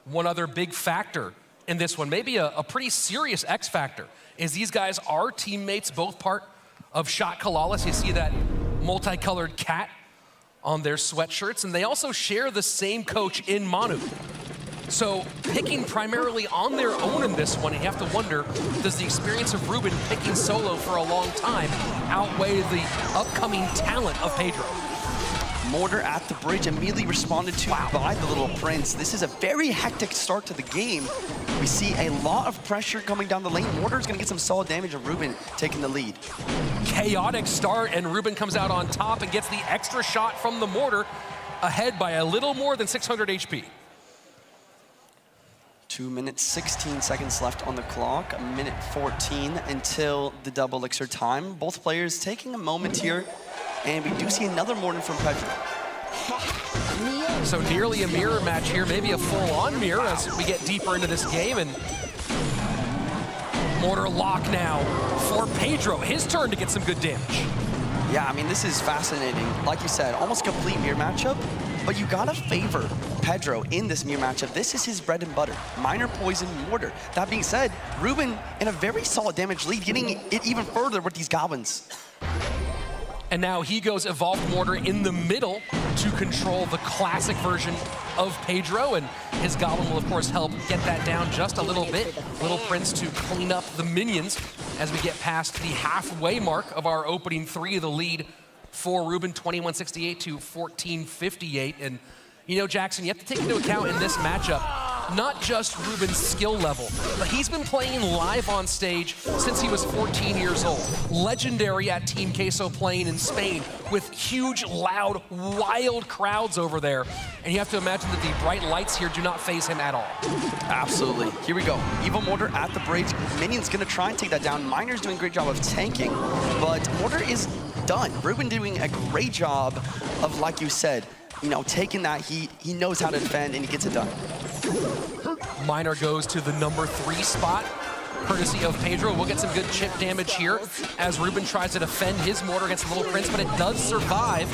one other big factor in this one, maybe a pretty serious X factor, is these guys are teammates, both part of Shot Kalalis. You see that multicolored cat on their sweatshirts, and they also share the same coach in Manu. So picking primarily on their own in this one, you have to wonder, does the experience of Ruben picking solo for a long time outweigh the upcoming talent of Pedro? Mortar at the bridge, immediately responded to by the Little Prince. This is a very hectic start to the game. We see a lot of pressure coming down the lane. Mortar's gonna get some solid damage, and Ruben taking the lead. Chaotic start, and Ruben comes out on top and gets the extra shot from the Mortar, ahead by a little more than 600 HP. 2 minutes, 16 seconds left on the clock, 1:14 until the double elixir time. Both players taking a moment here, and we do see another Mortar from Pedro. So nearly a mirror match here, maybe a full-on mirror as we get deeper into this game, and Mortar lock now for Pedro. His turn to get some good damage. Yeah, I mean, this is fascinating. Like you said, almost complete mirror matchup, but you gotta favor Pedro in this mirror matchup. This is his bread and butter. Minor, poison, mortar. That being said, Ruben in a very solid damage lead, getting it even further with these goblins. And now he goes Evolved Mortar in the middle to control the classic version of Pedro, and his Goblin will, of course, help get that down just a little bit. Little Prince to clean up the minions as we get past the halfway mark of our opening three of the lead for Ruben, 2168 to 1458. And, you know, Jackson, you have to take into account in this matchup, not just Ruben's skill level, but he's been playing live on stage since he was 14 years old. Legendary at Team Queso, playing in Spain with huge, loud, wild crowds over there. And you have to imagine that the bright lights here do not faze him at all. Absolutely. Here we go. Evil Mortar at the bridge. Minion's gonna try and take that down. Miner's doing a great job of tanking, but Mortar is done. Ruben doing a great job of, like you said, you know, taking that heat. He knows how to defend, and he gets it done. Miner goes to the number 3 spot, courtesy of Pedro. We'll get some good chip damage here as Ruben tries to defend his Mortar against the Little Prince, but it does survive.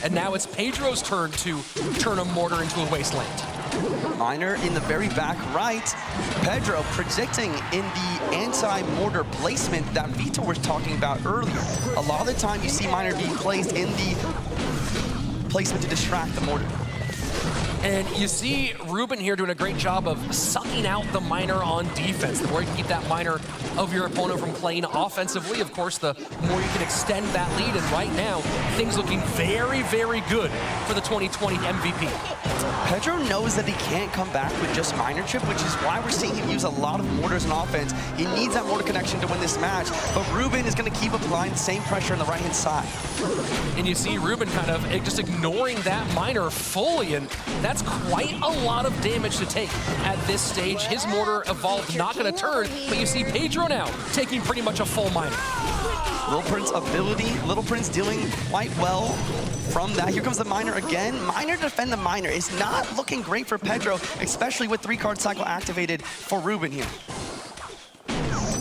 And now it's Pedro's turn to turn a Mortar into a wasteland. Miner in the very back right. Pedro predicting in the anti-mortar placement that Vito was talking about earlier. A lot of the time you see Miner being placed in the placement to distract the Mortar. And you see Ruben here doing a great job of sucking out the Miner on defense. The more you can keep that Miner of your opponent from playing offensively, of course, the more you can extend that lead. And right now, things looking very, very good for the 2020 MVP. Pedro knows that he can't come back with just Miner chip, which is why we're seeing him use a lot of Mortars in offense. He needs that Mortar connection to win this match, but Ruben is going to keep applying the same pressure on the right-hand side. And you see Ruben kind of just ignoring that Miner fully, and that's quite a lot of damage to take at this stage. His Mortar evolved, not going to turn, but you see Pedro now taking pretty much a full Miner. Little Prince ability, Little Prince dealing quite well from that. Here comes the Miner again. Miner to defend the Miner is not looking great for Pedro, especially with 3-card cycle activated for Ruben here.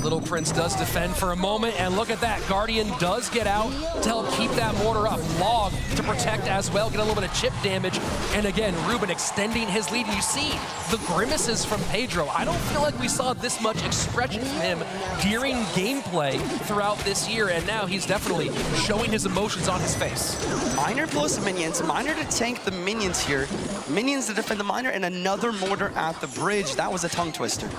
Little Prince does defend for a moment, and look at that. Guardian does get out to help keep that Mortar up. Log to protect as well, get a little bit of chip damage. And again, Ruben extending his lead. And you see the grimaces from Pedro. I don't feel like we saw this much expression from him during gameplay throughout this year, and now he's definitely showing his emotions on his face. Miner plus minions. Miner to tank the minions here. Minions to defend the Miner, and another Mortar at the bridge. That was a tongue twister.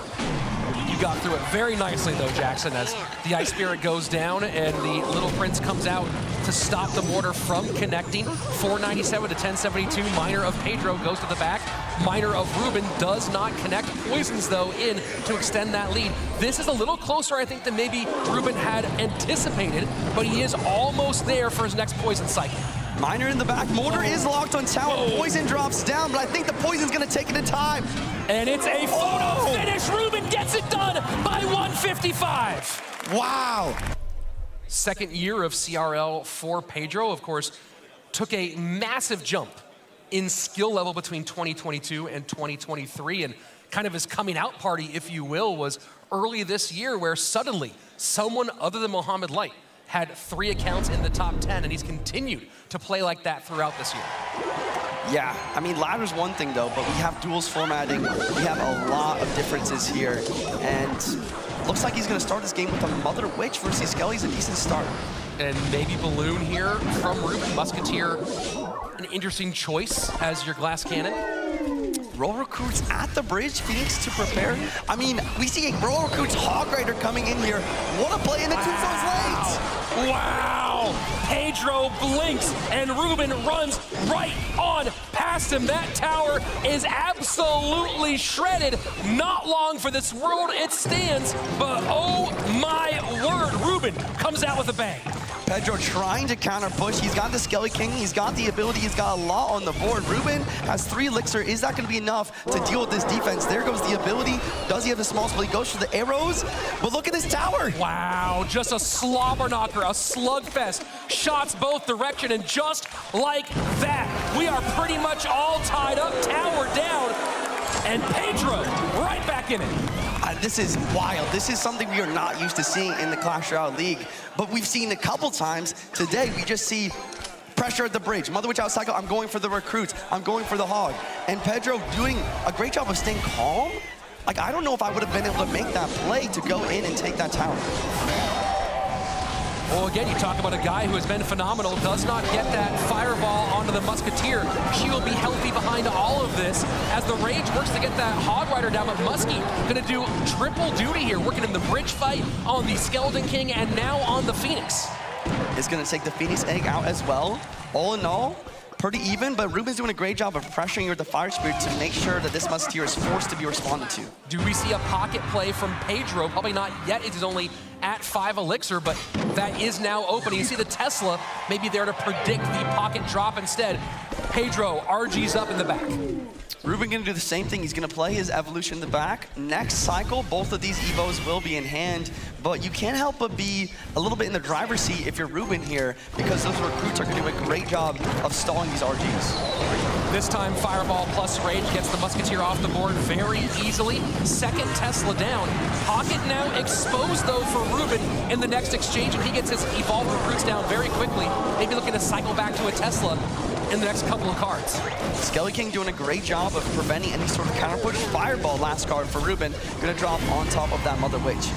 You got through it very nicely, though, Jackson, as the Ice Spirit goes down and the Little Prince comes out to stop the Mortar from connecting. 497 to 1072. Miner of Pedro goes to the back. Miner of Ruben does not connect. Poisons, though, in to extend that lead. This is a little closer, I think, than maybe Ruben had anticipated, but he is almost there for his next poison cycle. Miner in the back. Mortar is locked on tower. Poison drops down, but I think the poison's going to take it in time. And it's a photo finish. Ruben gets it done by 155. Wow. Second year of CRL for Pedro, of course, took a massive jump in skill level between 2022 and 2023. And kind of his coming out party, if you will, was early this year where suddenly someone other than Mohamed Light had 3 accounts in the top 10, and he's continued to play like that throughout this year. Yeah, I mean, ladder's one thing though, but we have duels formatting. We have a lot of differences here. And looks like he's gonna start this game with a Mother Witch versus Skelly's a decent start. And maybe Balloon here from Ruben. Musketeer, an interesting choice as your glass cannon. Roll Recruits at the bridge, Phoenix to prepare. I mean, we see a Roll Recruits Hog Rider coming in here. What a play in the Tombstone's lanes! Wow! Pedro blinks and Ruben runs right on past him. That tower is absolutely shredded. Not long for this world it stands, but oh my word, Ruben comes out with a bang. Pedro trying to counter push. He's got the Skelly King. He's got the ability. He's got a lot on the board. Ruben has 3 elixir. Is that going to be enough to deal with this defense? There goes the ability. Does he have the small spell? He goes for the arrows. But look at this tower. Wow, just a slobber knocker, a slugfest. Shots both direction, and just like that, we are pretty much all tied up, tower down, and Pedro right back in it. This is wild. This is something we are not used to seeing in the Clash Royale League, but we've seen a couple times today. We just see pressure at the bridge. Mother Witch out cycle, I'm going for the recruits. I'm going for the hog. And Pedro doing a great job of staying calm. Like, I don't know if I would have been able to make that play to go in and take that tower. Well, again, you talk about a guy who has been phenomenal, does not get that fireball onto the Musketeer. She will be healthy behind all of this as the Rage works to get that Hog Rider down, but Muskie gonna do triple duty here, working in the bridge fight, on the Skeleton King, and now on the Phoenix. Is gonna take the Phoenix Egg out as well. All in all, pretty even, but Ruben's doing a great job of pressuring with the Fire Spirit to make sure that this Musketeer is forced to be responded to. Do we see a pocket play from Pedro? Probably not yet. It is only at 5 elixir, but that is now open. You see the Tesla maybe there to predict the pocket drop instead. Pedro, RG's up in the back. Ruben gonna do the same thing. He's gonna play his evolution in the back. Next cycle, both of these Evos will be in hand, but you can't help but be a little bit in the driver's seat if you're Ruben here, because those recruits are gonna do a great job of stalling these RGs. This time, Fireball plus Rage gets the Musketeer off the board very easily. Second Tesla down. Pocket now exposed, though, for Ruben in the next exchange, and he gets his Evolved recruits down very quickly. Maybe looking to cycle back to a Tesla in the next couple of cards. Skelly King doing a great job of preventing any sort of counter push. Fireball, last card for Ruben, gonna drop on top of that Mother Witch.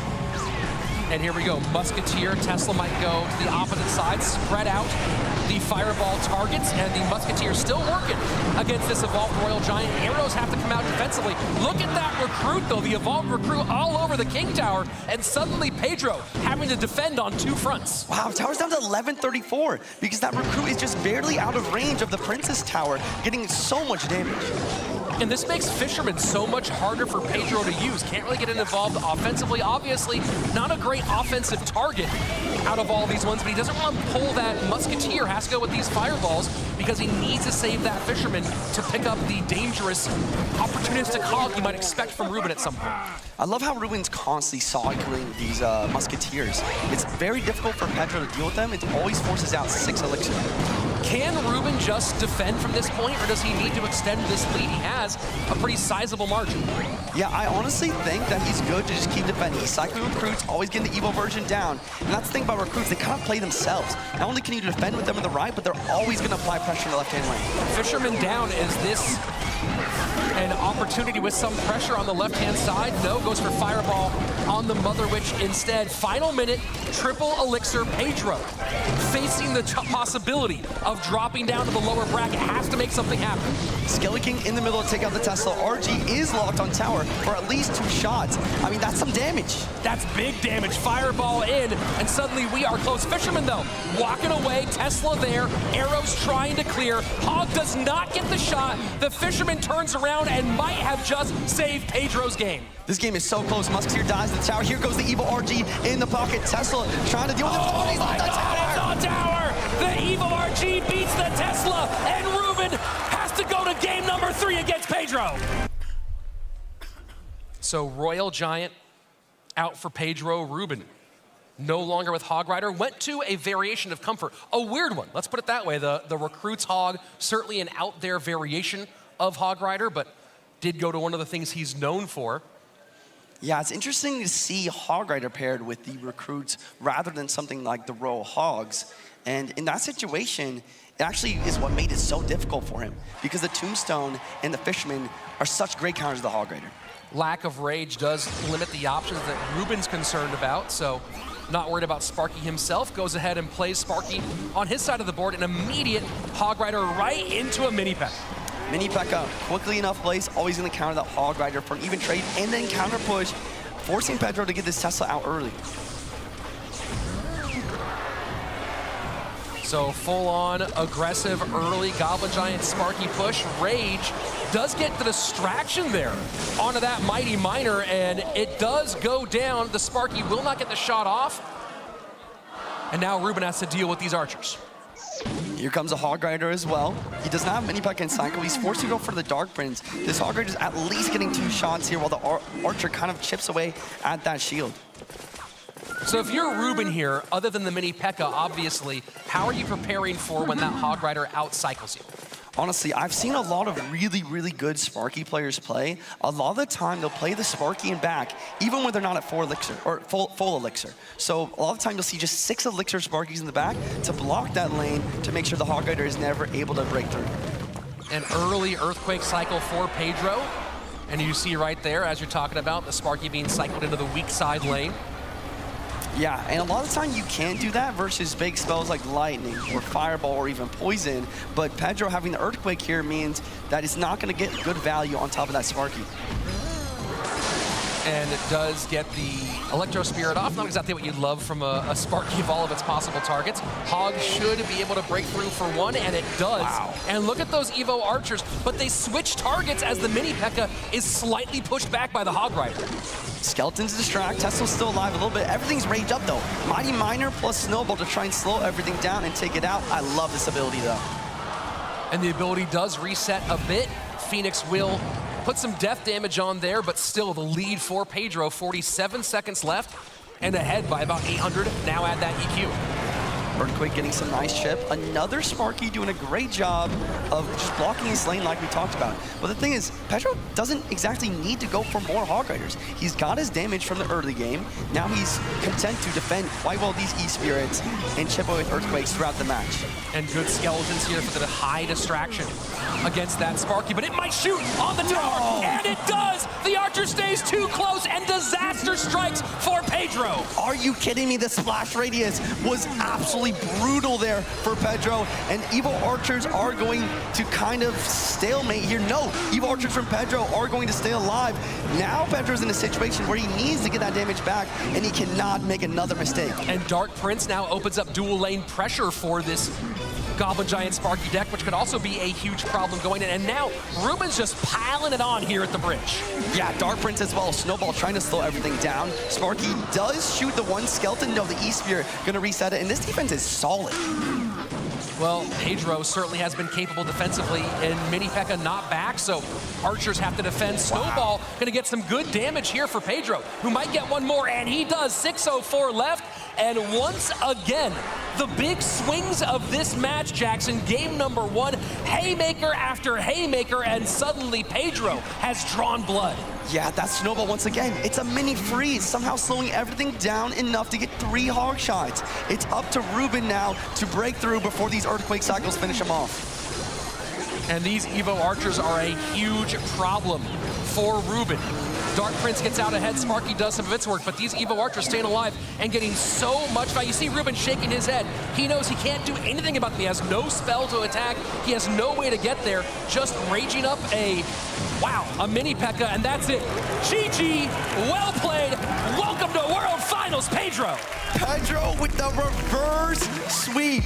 And here we go, Musketeer, Tesla might go to the opposite side, spread out the Fireball targets, and the Musketeer still working against this Evolved Royal Giant. Arrows have to come out defensively. Look at that recruit, though, the Evolved recruit all over the King Tower, and suddenly Pedro having to defend on 2 fronts. Wow, tower's down to 1134, because that recruit is just barely out of range of the Princess Tower, getting so much damage. And this makes Fisherman so much harder for Pedro to use. Can't really get it involved offensively. Obviously, not a great offensive target out of all these ones, but he doesn't want to pull that Musketeer. Has to go with these Fireballs because he needs to save that Fisherman to pick up the dangerous, opportunistic hog you might expect from Ruben at some point. I love how Ruben's constantly cycling these Musketeers. It's very difficult for Pedro to deal with them. It always forces out 6 elixir. Can Ruben just defend from this point, or does he need to extend this lead? He has a pretty sizable margin. Yeah, I honestly think that he's good to just keep defending. He's cycling recruits, always getting the Evo version down. And that's the thing about recruits, they kind of play themselves. Not only can you defend with them on the right, but they're always going to apply pressure in the left-hand lane. Fisherman down. Is this an opportunity with some pressure on the left-hand side? No, goes for Fireball on the Mother Witch instead. Final minute, triple elixir. Pedro facing the possibility of dropping down to the lower bracket. Has to make something happen. Skelly King in the middle to take out the Tesla. RG is locked on tower for at least 2 shots. I mean, that's some damage. That's big damage. Fireball in, and suddenly we are close. Fisherman, though, walking away. Tesla there. Arrows trying to clear. Hog does not get the shot. The Fisherman turns around and might have just saved Pedro's game. This game is so close. Musketeer dies in the tower. Here goes the evil RG in the pocket. Tesla trying to deal with it. Oh my God, it's on tower! The evil RG beats the Tesla, and Ruben has to go to game number 3 against Pedro. So Royal Giant out for Pedro. Ruben no longer with Hog Rider. Went to a variation of Comfort. A weird one, let's put it that way. The Recruit's Hog, certainly an out there variation of Hog Rider, but did go to one of the things he's known for. Yeah, it's interesting to see Hog Rider paired with the Recruits rather than something like the Royal Hogs. And in that situation, actually is what made it so difficult for him, because the Tombstone and the Fisherman are such great counters to the Hog Rider. Lack of rage does limit the options that Ruben's concerned about, so not worried about Sparky himself. Goes ahead and plays Sparky on his side of the board. An immediate Hog Rider right into a mini P.E.K.K.A. Mini P.E.K.K.A, quickly enough place, always going to counter that Hog Rider for an even trade, and then counter push, forcing Pedro to get this Tesla out early. So full-on aggressive early Goblin Giant Sparky push. Rage does get the distraction there onto that Mighty Miner, and it does go down. The Sparky will not get the shot off. And now Ruben has to deal with these archers. Here comes a Hog Rider as well. He does not have mini P.E.K.K.A in cycle. He's forced to go for the Dark Prince. This Hog Rider is at least getting 2 shots here while the archer kind of chips away at that shield. So if you're Ruben here, other than the mini P.E.K.K.A, obviously, how are you preparing for when that Hog Rider out-cycles you? Honestly, I've seen a lot of really, really good Sparky players play. A lot of the time, they'll play the Sparky in back, even when they're not at 4 elixir, or full elixir. So a lot of the time, you'll see just 6 elixir Sparkies in the back to block that lane to make sure the Hog Rider is never able to break through. An early Earthquake cycle for Pedro. And you see right there, as you're talking about, the Sparky being cycled into the weak side lane. Yeah, and a lot of the time you can't do that versus big spells like Lightning or Fireball or even Poison, but Pedro having the Earthquake here means that it's not going to get good value on top of that Sparky. And it does get the Electro Spirit off. Not exactly what you'd love from a Sparky of all of its possible targets. Hog should be able to break through for 1, and it does. Wow. And look at those Evo Archers, but they switch targets as the mini P.E.K.K.A is slightly pushed back by the Hog Rider. Skeletons distract, Tesla's still alive a little bit. Everything's rage up though. Mighty Miner plus Snowball to try and slow everything down and take it out. I love this ability though. And the ability does reset a bit. Phoenix will put some death damage on there, but still the lead for Pedro. 47 seconds left and ahead by about 800. Now add that EQ. Earthquake getting some nice chip. Another Sparky doing a great job of just blocking his lane like we talked about. But the thing is, Pedro doesn't exactly need to go for more Hog Riders. He's got his damage from the early game. Now he's content to defend quite well these E-Spirits and chip away with Earthquakes throughout the match. And good Skeletons here for the high distraction against that Sparky, but it might shoot on the tower, and it does! The Archer stays too close, and disaster strikes for Pedro. Are you kidding me? The splash radius was absolutely brutal there for Pedro, and Evil Archers are going to kind of stalemate here. No, Evil Archers from Pedro are going to stay alive. Now Pedro's in a situation where he needs to get that damage back, and he cannot make another mistake. And Dark Prince now opens up dual lane pressure for this Goblin Giant Sparky deck, which could also be a huge problem going in. And now Ruben's just piling it on here at the bridge. Yeah, Dark Prince as well. Snowball trying to slow everything down. Sparky does shoot the 1 skeleton. No, the E-Spear gonna reset it, and this defense is solid. Well, Pedro certainly has been capable defensively, and mini P.E.K.K.A not back, so Archers have to defend. Snowball gonna get some good damage here for Pedro, who might get one more, and he does. 6:04 left, and once again, the big swings of this match, Jackson. Game number 1, haymaker after haymaker, and suddenly Pedro has drawn blood. Yeah, that's Snowball once again. It's a mini freeze, somehow slowing everything down enough to get 3 hog shots. It's up to Ruben now to break through before these Earthquake cycles finish him off. And these Evo Archers are a huge problem for Ruben. Dark Prince gets out ahead, Sparky does some of its work, but these Evo Archers staying alive and getting so much value. You see Ruben shaking his head. He knows he can't do anything about them. He has no spell to attack. He has no way to get there. Just raging up a mini P.E.K.K.A, and that's it. GG, well played. Welcome to World Finals, Pedro. Pedro with the reverse sweep.